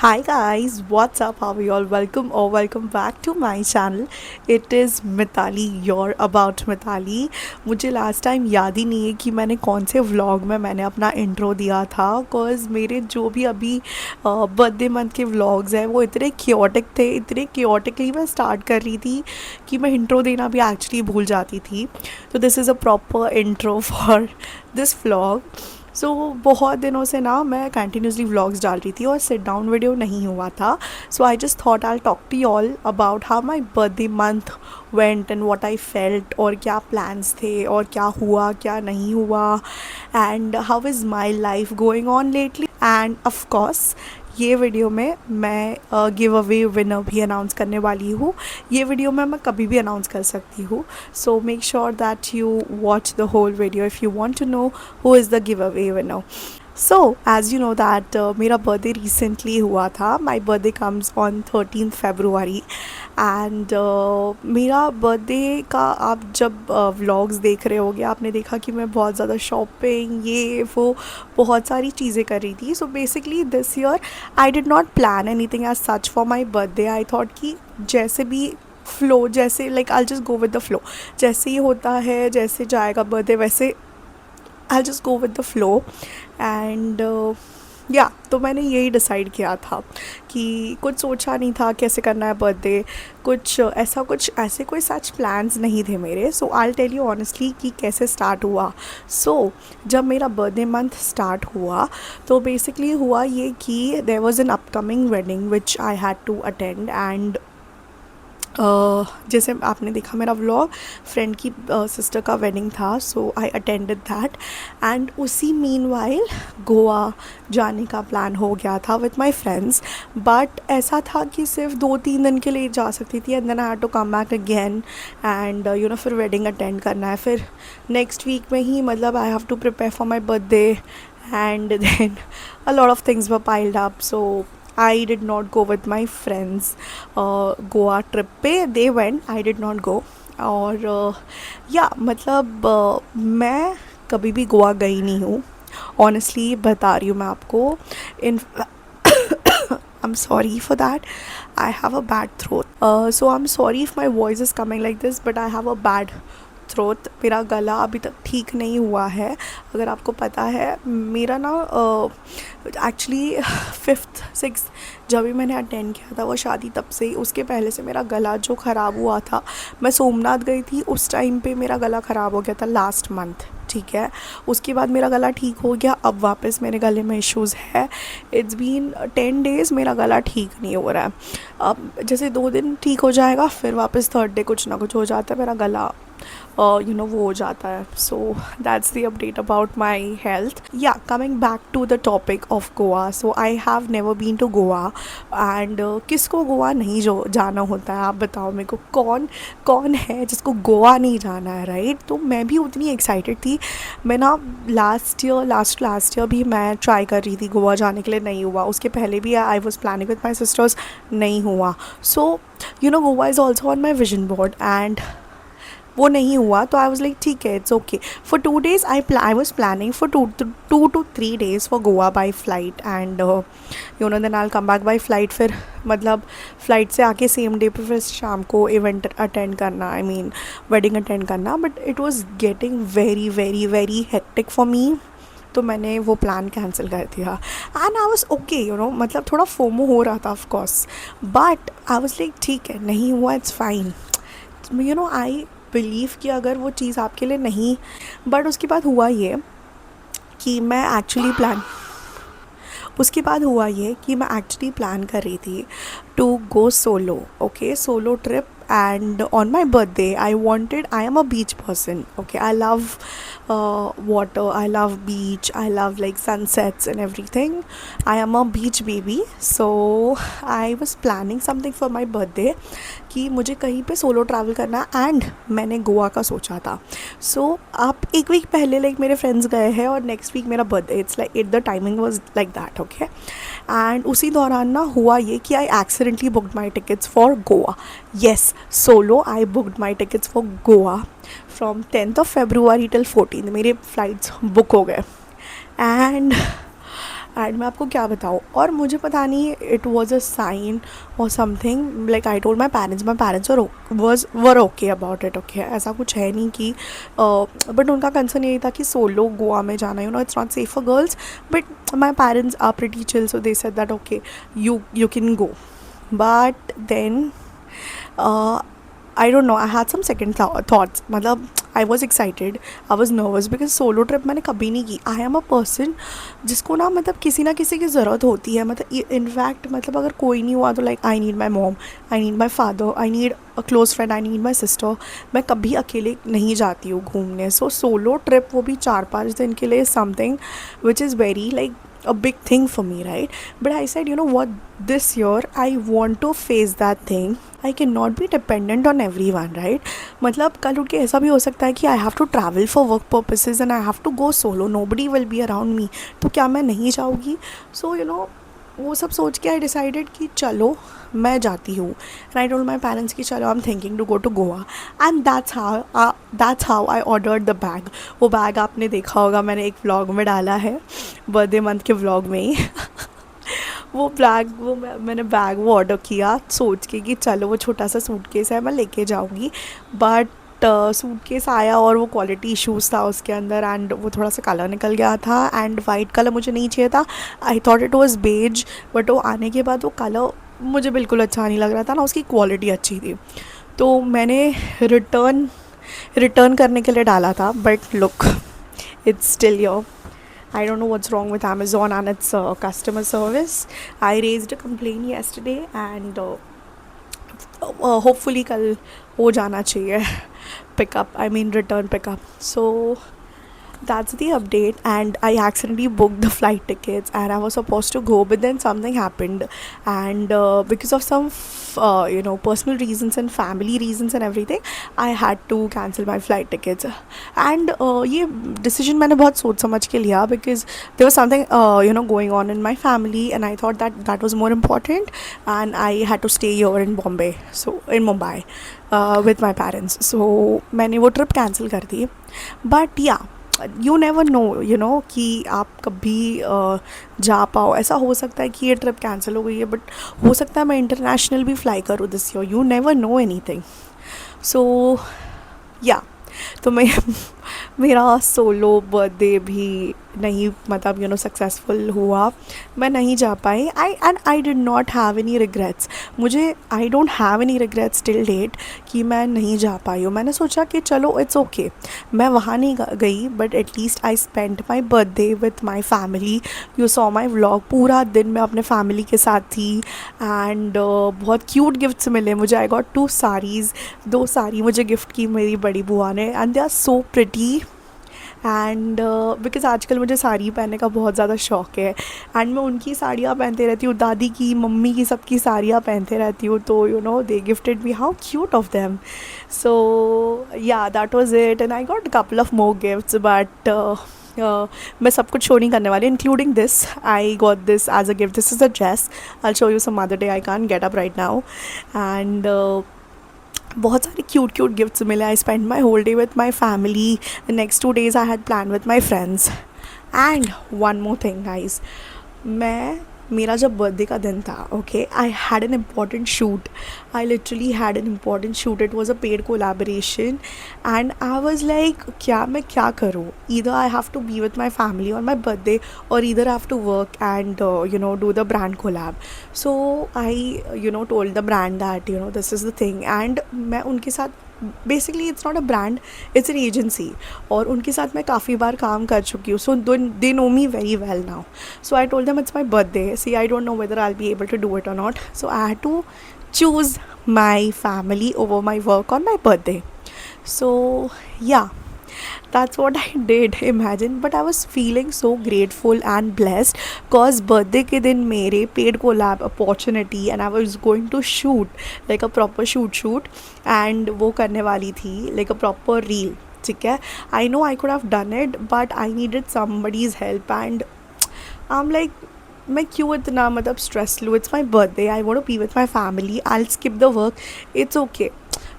Hi guys, what's up? How are you all? Welcome or welcome back to my channel. It is Mitali, your about Mitali. मुझे last time याद ही नहीं है कि मैंने कौन से व्लॉग में मैंने अपना इंट्रो दिया था बिकॉज मेरे जो भी अभी बर्थडे मंथ के व्लॉग्स हैं वो इतने क्योटिक थे, इतने क्योटिकली मैं स्टार्ट कर रही थी कि मैं इंट्रो देना भी एक्चुअली भूल जाती थी. तो this is a proper intro for this vlog. So बहुत दिनों से ना मैं कंटिन्यूसली व्लॉग्स डाल रही थी और सिट डाउन वीडियो नहीं हुआ था. So I just thought I talk to you all about how my birthday month went and what I felt, और क्या प्लान्स थे और क्या हुआ क्या नहीं हुआ, and how is my life going on lately. And of course ये वीडियो में मैं गिव अवे विनर भी अनाउंस करने वाली हूँ. ये वीडियो में मैं कभी भी अनाउंस कर सकती हूँ. So make sure that you watch the whole video if you want to know who is the giveaway winner. So as you know that मेरा बर्थडे रिसेंटली हुआ था. My birthday comes on 13th February. And मेरा birthday का आप जब vlogs देख रहे होगे आपने देखा कि मैं बहुत ज़्यादा शॉपिंग ये वो बहुत सारी चीज़ें कर रही थी. So basically this year I did not plan anything as such for my birthday. I thought कि जैसे भी फ्लो, जैसे like I just go with the flow, जैसे ही होता है जैसे जाएगा बर्थडे वैसे I just go with the flow. And या तो मैंने यही डिसाइड किया था कि कुछ सोचा नहीं था कैसे करना है बर्थडे, कुछ ऐसे कोई सच प्लान्स नहीं थे मेरे. सो आई टेल यू ऑनेस्टली कि कैसे स्टार्ट हुआ. सो जब मेरा बर्थडे मंथ स्टार्ट हुआ तो बेसिकली हुआ ये कि there was an upcoming wedding which I had to attend. And जैसे आपने देखा मेरा व्लॉग, फ्रेंड की सिस्टर का वेडिंग था. So I attended that. And उसी मीनवाइल गोवा जाने का प्लान हो गया था विथ माई फ्रेंड्स. बट ऐसा था कि सिर्फ 2-3 दिन के लिए जा सकती थी and then I had to come back again. And you know फिर वेडिंग अटेंड करना है, फिर नेक्स्ट वीक में ही मतलब I have to prepare for my birthday. And then a lot of things were piled up. So I did not go with my friends Goa trip पे. they went, I did not go. और या मतलब मैं कभी भी गोवा गई नहीं हूँ ऑनेस्टली, बता रही हूँ मैं आपको. इन I'm sorry for that. I have a bad throat. So I'm sorry if my voice is coming like this, but I have a bad throat. मेरा गला अभी तक ठीक नहीं हुआ है. अगर आपको पता है मेरा ना एक्चुअली 5th-6th जब भी मैंने अटेंड किया था वो शादी, तब से ही उसके पहले से मेरा गला जो ख़राब हुआ था. मैं सोमनाथ गई थी उस टाइम पे मेरा गला ख़राब हो गया था लास्ट मंथ, ठीक है. उसके बाद मेरा गला ठीक हो गया. अब वापस मेरे गले में इश्यूज़ है. इट्स बीन 10 days मेरा गला ठीक नहीं हो रहा है. अब जैसे 2 दिन ठीक हो जाएगा फिर वापस 3rd day कुछ ना कुछ हो जाता है, मेरा गला यू नो वो हो जाता है. So that's the update about my health. Yeah coming back to the topic of Goa. So I have never been to Goa. And किसको गोवा नहीं जो जाना होता है, आप बताओ मेरे को कौन कौन है जिसको गोवा नहीं जाना है, राइट. तो मैं भी उतनी एक्साइटेड थी. मैं ना लास्ट ईयर भी मैं ट्राई कर रही थी गोवा जाने के लिए, नहीं हुआ. उसके पहले भी I was planning with my sisters, नहीं हुआ. So you know Goa is also on my vision board and वो नहीं हुआ. तो आई वॉज लाइक ठीक है, it's okay. For 2 days I was planning for 2 to 3 days for Goa by flight. And you know then I come back by flight. फिर मतलब flight से आके सेम डे पे फिर शाम को इवेंट अटेंड करना, आई मीन वेडिंग अटेंड करना. But it was getting very very very hectic for me. तो मैंने वो प्लान कैंसिल कर दिया. And I was okay, you know मतलब थोड़ा फोमो हो रहा था of course. But I was like ठीक है, नहीं हुआ, it's fine. You know I believe कि अगर वो चीज़ आपके लिए नहीं. बट उसके बाद हुआ ये कि मैं एक्चुअली प्लान उसके बाद हुआ ये कि मैं एक्चुअली प्लान कर रही थी to go solo, okay, solo trip. And on my birthday I am a beach person, okay. I love water, I love beach, I love like sunsets and everything. I am a beach baby. So I was planning something for my birthday कि मुझे कहीं पे solo travel करना है. And मैंने गोवा का सोचा था. सो आप एक वीक पहले लाइक मेरे फ्रेंड्स गए हैं और नेक्स्ट वीक मेरा birthday. It's like the timing was like that, okay. And उसी दौरान ना हुआ ये कि I accidentally booked my tickets for Goa. Yes, solo I booked my tickets for Goa from 10th of February till 14th. मेरे flights book हो गए. And and मैं आपको क्या बताऊँ, और मुझे पता नहीं इट वॉज अ साइन और something, like I told my parents were okay about it, okay, ऐसा कुछ है नहीं कि बट उनका कंसर्न यही था कि सोलो गोवा में जाना, you know it's not safe for girls, but my parents are pretty chill, so they said that okay you can go. But then I don't know, I had some second thoughts, मतलब I was excited, I was nervous because solo trip मैंने कभी नहीं की. I am a person जिसको ना मतलब किसी ना किसी की ज़रूरत होती है, मतलब इनफैक्ट मतलब अगर कोई नहीं हुआ तो like I need my mom, I need my father, I need a close friend, I need my sister. मैं कभी अकेले नहीं जाती हूँ घूमने. सो सोलो ट्रिप, वो भी 4-5 दिन के लिए, something which is very like a big thing for me, right? But I said, you know what, this year I want to face that thing. I cannot be dependent on everyone, right? मतलब कल उठ के ऐसा भी हो सकता है कि I have to travel for work purposes and I have to go solo, nobody will be around me, तो क्या मैं नहीं जाऊँगी? So you know, वो सब सोच के आई डिसाइडेड कि चलो मैं जाती हूँ. And I told my parents कि चलो I am thinking to go to Goa. And that's how I ordered the bag. वो बैग आपने देखा होगा, मैंने एक व्लॉग में डाला है, बर्थडे मंथ के व्लॉग में ही. मैंने बैग वो ऑर्डर किया सोच के कि चलो वो छोटा सा सूटकेस है, मैं लेके जाऊँगी. बट सूटकेस आया और वो क्वालिटी इश्यूज़ था उसके अंदर, एंड वो थोड़ा सा कलर निकल गया था, एंड वाइट कलर मुझे नहीं चाहिए था. I thought it was beige, but वो आने के बाद वो कलर मुझे बिल्कुल अच्छा नहीं लग रहा था ना, उसकी क्वालिटी अच्छी थी. तो मैंने रिटर्न करने के लिए डाला था, but look, it's still here. I don't know what's wrong with Amazon and its customer service. I raised a complaint yesterday and hopefully कल हो जाना चाहिए pickup, I mean return pickup. So that's the update, and I accidentally booked the flight tickets and I was supposed to go, but then something happened, and because of some you know, personal reasons and family reasons and everything, I had to cancel my flight tickets. And ये decision मैंने बहुत सोच समझ के लिया, because there was something you know, going on in my family, and I thought that that was more important, and I had to stay here in Mumbai with my parents. So मैंने वो trip cancel कर दी. But yeah, you never no, you know, कि आप कभी जा पाओ. ऐसा हो सकता है कि ये ट्रिप कैंसिल हो गई है, बट हो सकता है मैं इंटरनेशनल भी फ्लाई करूँ this year. You never know anything. So yeah, तो मेरा सोलो बर्थडे भी नहीं, मतलब यू नो, सक्सेसफुल हुआ. मैं नहीं जा पाई. I did not have any regrets. I don't have any regrets till date कि मैं नहीं जा पाई हूँ. मैंने सोचा कि चलो इट्स ओके, मैं वहाँ नहीं गई, but at least I spend my birthday with my family. You saw my vlog, पूरा दिन मैं अपने फैमिली के साथ थी, एंड बहुत क्यूट गिफ्ट्स मिले मुझे. आई गॉट 2 साड़ीज़, 2 साड़ी मुझे गिफ्ट की मेरी बड़ी बुआ ने, and they are so pretty. And because आजकल मुझे साड़ी पहनने का बहुत ज़्यादा शौक़ है, एंड मैं उनकी साड़ियाँ पहनते रहती हूँ, दादी की, मम्मी की, सबकी साड़ियाँ पहनते रहती हूँ. तो you know, they gifted me, how cute of them. So yeah, that was it, and I got couple of more gifts, but मैं सब कुछ शो नहीं करने वाली, including this. I got this as a gift. This is a dress. I show you some other day, I can't get up right now. And बहुत सारे cute gifts मिले. I spend my whole day with my family. The next 2 days I had plan with my friends. And one more thing guys, मेरा जब birthday का दिन था, okay, I had an important shoot. I literally had an important shoot. It was a paid collaboration, and I was like, मैं क्या करूँ? Either I have to be with my family on my birthday, और either I have to work and you know, do the brand collab. So I you know, told the brand that you know, this is the thing. And मैं उनके साथ, basically it's not a brand, it's an agency, और उनके साथ मैं काफ़ी बार काम कर चुकी हूँ. So they know me very well now. So I told them it's my birthday. See, I don't know whether I will be able to do it और not. So I had to choose my family over my work on my birthday. So yeah, that's what I did, imagine. But I was feeling so grateful and blessed, cause birthday के दिन मेरे paid collab opportunity, and I was going to shoot like a proper shoot, and वो करने वाली थी like a proper reel. ठीक है, I know I could have done it, but I needed somebody's help, and I'm like, मैं क्यों इतना मतलब स्ट्रेस लूँ? It's my birthday, I want to be with my family, I will skip the work, it's okay.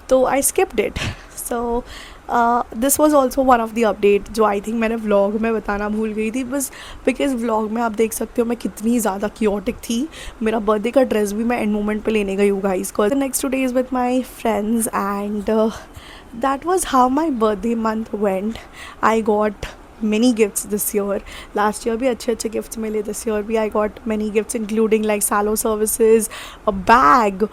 तो I skipped it. So this was also one of the update जो I think मैंने vlog में बताना भूल गई थी, बस because vlog में आप देख सकते हो मैं कितनी ज़्यादा क्योटिक थी. मेरा बर्थडे का ड्रेस भी मैं एंड मोमेंट पे लेने गई हूँ guys. Cause next 2 days with my friends and that was how my birthday month went. I got many gifts this year. Last year भी अच्छे अच्छे gifts मिले. This year भी I got many gifts including like Salo services, a bag,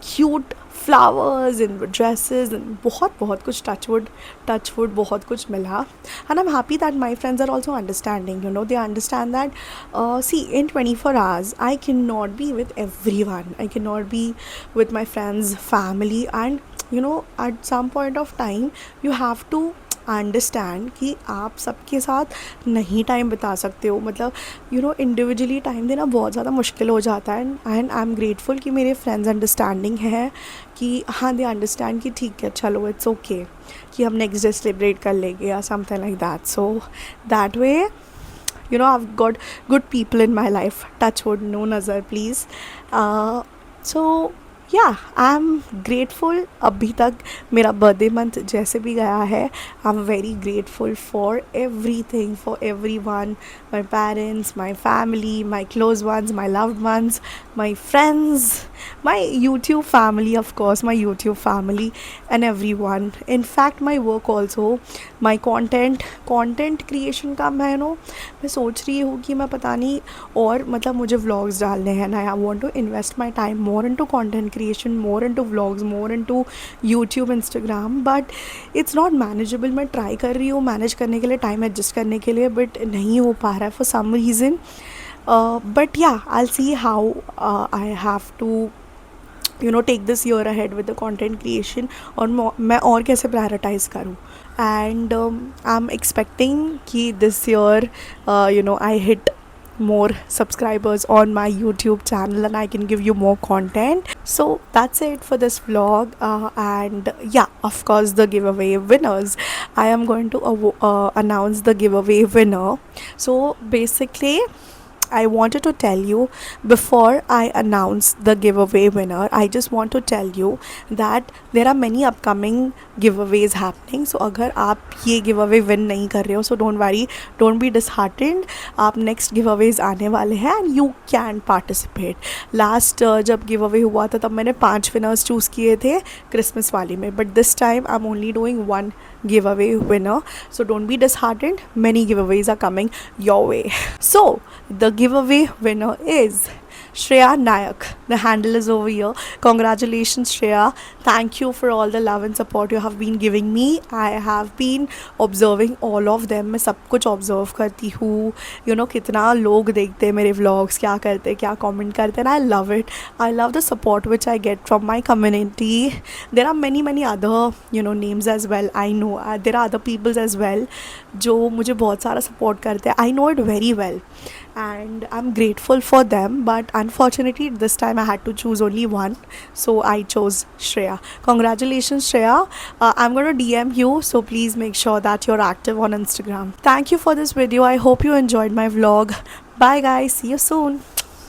cute flowers and dresses and बहुत कुछ touch wood बहुत कुछ मिला. And I'm happy that my friends are also understanding. They understand that see, in 24 hours I cannot be with everyone. I cannot be with my friends, family, and at some point of time you have to understand कि आप सबके साथ नहीं time बिता सकते हो. मतलब individually time देना बहुत ज़्यादा मुश्किल हो जाता है. एंड आई एम ग्रेटफुल कि मेरे फ्रेंड्स अंडरस्टैंडिंग है कि हाँ, दे अंडरस्टैंड कि ठीक है, चलो इट्स ओके कि हम नेक्स्ट डे सेलिब्रेट कर लेंगे या something like that. So that way I've got good people in my life. Touch wood, no nazar please. So या आई एम ग्रेटफुल. अभी तक मेरा बर्थडे मंथ जैसे भी गया है, I am very grateful for every thing, for every one, my parents, my family, my close ones, my loved ones, my friends, my YouTube family, of course my YouTube family and every one. In fact my work also, my content creation का मैं सोच रही हूँ कि मैं पता नहीं और मतलब मुझे व्लॉग्स डालने हैं ना. I want to invest my time more into content creation, more into vlogs, more into YouTube, Instagram, but it's not manageable. मैं try कर रही हूँ मैनेज करने के लिए, टाइम एडजस्ट करने के लिए, बट नहीं हो पा रहा है for some reason. But yeah, I'll see how I have to take this year ahead with the content creation और मैं और कैसे prioritize करूँ. And I'm expecting कि this year I hit more subscribers on my YouTube channel and I can give you more content. So that's it for this vlog. And yeah, of course the giveaway winners, I am going to announce the giveaway winner. So basically I wanted to tell you, before I announce the giveaway winner, I just want to tell you that there are many upcoming giveaways happening. So अगर आप ये giveaway win नहीं कर रहे हो, so don't worry, don't be disheartened. आप next giveaways आने वाले हैं and you can participate. Last जब giveaway हुआ था तब मैंने 5 winners choose किए थे Christmas वाली में, but this time I'm only doing 1 giveaway winner. So don't be disheartened, many giveaways are coming your way. So the giveaway winner is Shreya Nayak. The handle is over here. Congratulations Shreya. Thank you for all the love and support you have been giving me. I have been observing all of them. मैं सब कुछ observe करती हूँ. कितना लोग देखते हैं मेरे vlogs, क्या करते हैं, क्या comment करते हैं. And I love it. I love the support which I get from my community. There are many other names as well. I know there are other peoples as well जो मुझे बहुत सारा support करते हैं. I know it very well. And I'm grateful for them, but unfortunately this time I had to choose only one, so I chose Shreya. Congratulations Shreya. I'm going to DM you, so please make sure that you're active on Instagram. Thank you for this video. I hope you enjoyed my vlog. Bye guys, see you soon.